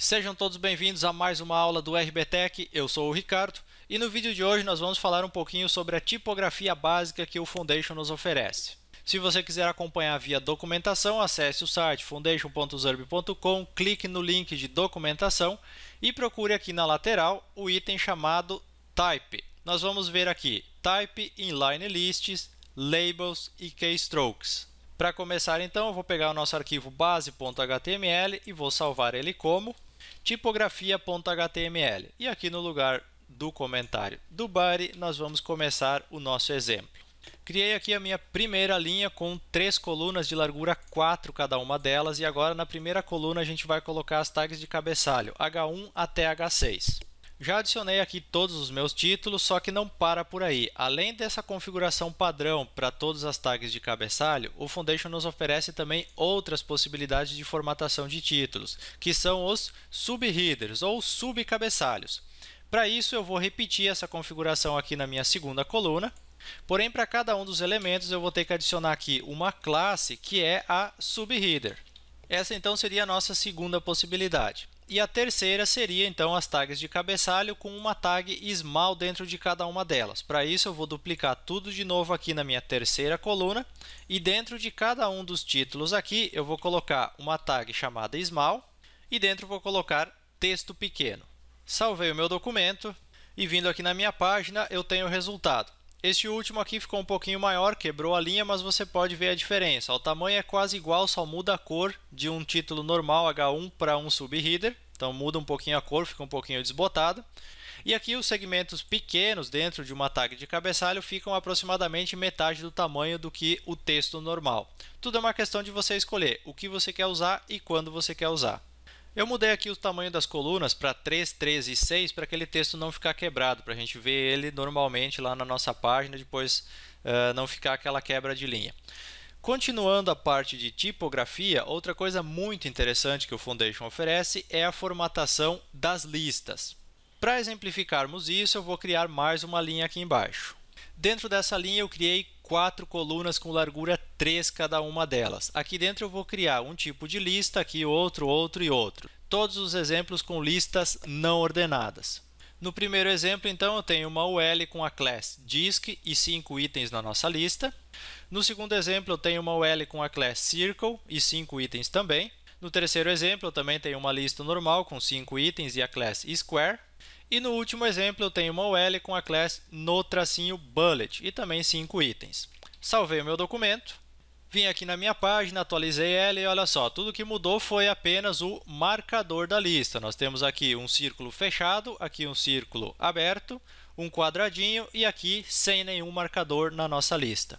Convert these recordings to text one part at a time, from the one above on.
Sejam todos bem-vindos a mais uma aula do RBTech. Eu sou o Ricardo e no vídeo de hoje nós vamos falar um pouquinho sobre a tipografia básica que o Foundation nos oferece. Se você quiser acompanhar via documentação, acesse o site foundation.zurb.com, clique no link de documentação e procure aqui na lateral o item chamado Type. Nós vamos ver aqui Type, Inline Lists, Labels e Keystrokes. Para começar, então, eu vou pegar o nosso arquivo base.html e vou salvar ele como tipografia.html. E aqui no lugar do comentário do body, nós vamos começar o nosso exemplo. Criei aqui a minha primeira linha com 3 colunas de largura 4 cada uma delas, e agora na primeira coluna a gente vai colocar as tags de cabeçalho H1 até H6. Já adicionei aqui todos os meus títulos, só que não para por aí. Além dessa configuração padrão para todas as tags de cabeçalho, o Foundation nos oferece também outras possibilidades de formatação de títulos, que são os subheaders ou subcabeçalhos. Para isso, eu vou repetir essa configuração aqui na minha segunda coluna. Porém, para cada um dos elementos, eu vou ter que adicionar aqui uma classe que é a subheader. Essa, então, seria a nossa segunda possibilidade. E a terceira seria, então, as tags de cabeçalho com uma tag small dentro de cada uma delas. Para isso, eu vou duplicar tudo de novo aqui na minha terceira coluna. E dentro de cada um dos títulos aqui, eu vou colocar uma tag chamada small. E dentro vou colocar texto pequeno. Salvei o meu documento. E vindo aqui na minha página, eu tenho o resultado. Este último aqui ficou um pouquinho maior, quebrou a linha, mas você pode ver a diferença. O tamanho é quase igual, só muda a cor de um título normal H1 para um subheader. Então muda um pouquinho a cor, fica um pouquinho desbotado. E aqui os segmentos pequenos dentro de uma tag de cabeçalho ficam aproximadamente metade do tamanho do que o texto normal. Tudo é uma questão de você escolher o que você quer usar e quando você quer usar. Eu mudei aqui o tamanho das colunas para 3, 13 e 6 para aquele texto não ficar quebrado, para a gente ver ele normalmente lá na nossa página, depois não ficar aquela quebra de linha. Continuando a parte de tipografia, outra coisa muito interessante que o Foundation oferece é a formatação das listas. Para exemplificarmos isso, eu vou criar mais uma linha aqui embaixo. Dentro dessa linha eu criei 4 colunas com largura 3 cada uma delas. Aqui dentro eu vou criar um tipo de lista, aqui outro, outro e outro. Todos os exemplos com listas não ordenadas. No primeiro exemplo, então, eu tenho uma UL com a class Disk e 5 itens na nossa lista. No segundo exemplo, eu tenho uma UL com a class Circle e 5 itens também. No terceiro exemplo, eu também tenho uma lista normal com 5 itens e a class Square. E no último exemplo, eu tenho uma UL com a class no-bullet e também 5 itens. Salvei o meu documento, vim aqui na minha página, atualizei ela e olha só, tudo que mudou foi apenas o marcador da lista. Nós temos aqui um círculo fechado, aqui um círculo aberto, um quadradinho e aqui sem nenhum marcador na nossa lista.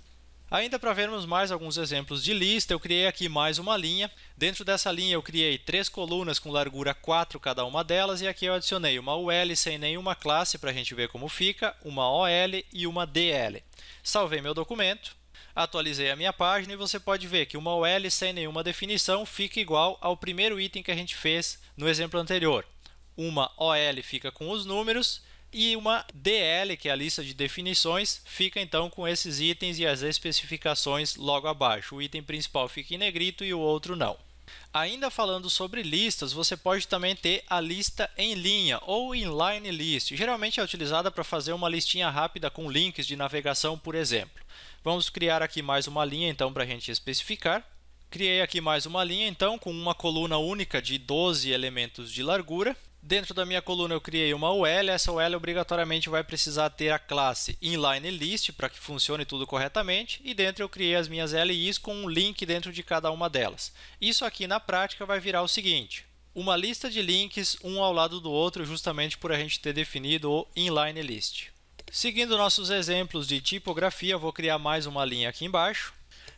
Ainda para vermos mais alguns exemplos de lista, eu criei aqui mais uma linha. Dentro dessa linha eu criei 3 colunas com largura 4 cada uma delas e aqui eu adicionei uma UL sem nenhuma classe para a gente ver como fica, uma OL e uma DL. Salvei meu documento, atualizei a minha página e você pode ver que uma OL sem nenhuma definição fica igual ao primeiro item que a gente fez no exemplo anterior. Uma OL fica com os números e uma DL, que é a lista de definições, fica então com esses itens e as especificações logo abaixo. O item principal fica em negrito e o outro não. Ainda falando sobre listas, você pode também ter a lista em linha ou inline list. Geralmente é utilizada para fazer uma listinha rápida com links de navegação, por exemplo. Vamos criar aqui mais uma linha então para a gente especificar. Criei aqui mais uma linha então com uma coluna única de 12 elementos de largura. Dentro da minha coluna eu criei uma UL, essa UL obrigatoriamente vai precisar ter a classe InlineList para que funcione tudo corretamente e dentro eu criei as minhas LIs com um link dentro de cada uma delas. Isso aqui na prática vai virar o seguinte, uma lista de links um ao lado do outro justamente por a gente ter definido o InlineList. Seguindo nossos exemplos de tipografia, eu vou criar mais uma linha aqui embaixo.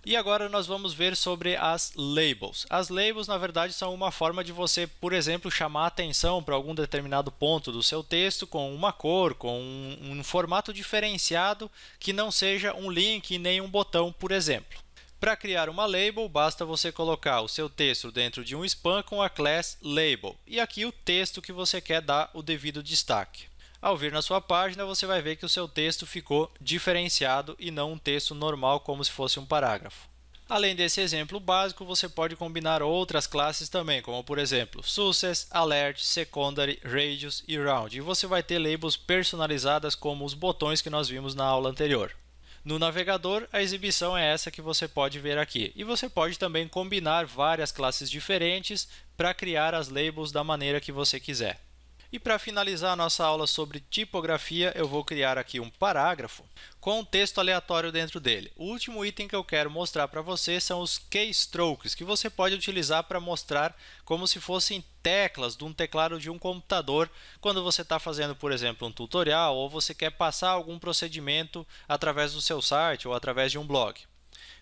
E agora nós vamos ver sobre as labels. As labels, na verdade, são uma forma de você, por exemplo, chamar a atenção para algum determinado ponto do seu texto com uma cor, com um formato diferenciado que não seja um link nem um botão, por exemplo. Para criar uma label, basta você colocar o seu texto dentro de um span com a class label. E aqui o texto que você quer dar o devido destaque. Ao vir na sua página, você vai ver que o seu texto ficou diferenciado e não um texto normal como se fosse um parágrafo. Além desse exemplo básico, você pode combinar outras classes também, como por exemplo, Success, Alert, Secondary, Radius e Round. E você vai ter labels personalizadas como os botões que nós vimos na aula anterior. No navegador, a exibição é essa que você pode ver aqui. E você pode também combinar várias classes diferentes para criar as labels da maneira que você quiser. E para finalizar a nossa aula sobre tipografia, eu vou criar aqui um parágrafo com um texto aleatório dentro dele. O último item que eu quero mostrar para você são os keystrokes, que você pode utilizar para mostrar como se fossem teclas de um teclado de um computador quando você está fazendo, por exemplo, um tutorial ou você quer passar algum procedimento através do seu site ou através de um blog.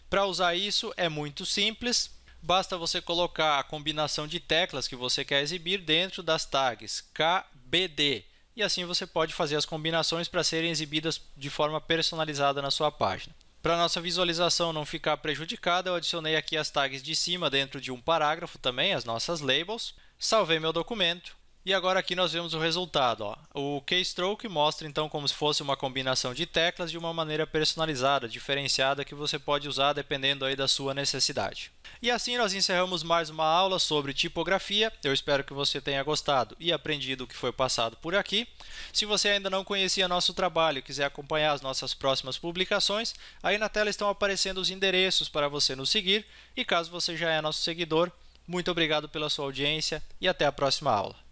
Para usar isso é muito simples. Basta você colocar a combinação de teclas que você quer exibir dentro das tags KBD. E assim você pode fazer as combinações para serem exibidas de forma personalizada na sua página. Para a nossa visualização não ficar prejudicada, eu adicionei aqui as tags de cima dentro de um parágrafo também, as nossas labels. Salvei meu documento. E agora aqui nós vemos o resultado. Ó. O keystroke mostra então como se fosse uma combinação de teclas de uma maneira personalizada, diferenciada, que você pode usar dependendo aí da sua necessidade. E assim nós encerramos mais uma aula sobre tipografia. Eu espero que você tenha gostado e aprendido o que foi passado por aqui. Se você ainda não conhecia nosso trabalho e quiser acompanhar as nossas próximas publicações, aí na tela estão aparecendo os endereços para você nos seguir. E caso você já é nosso seguidor, muito obrigado pela sua audiência e até a próxima aula.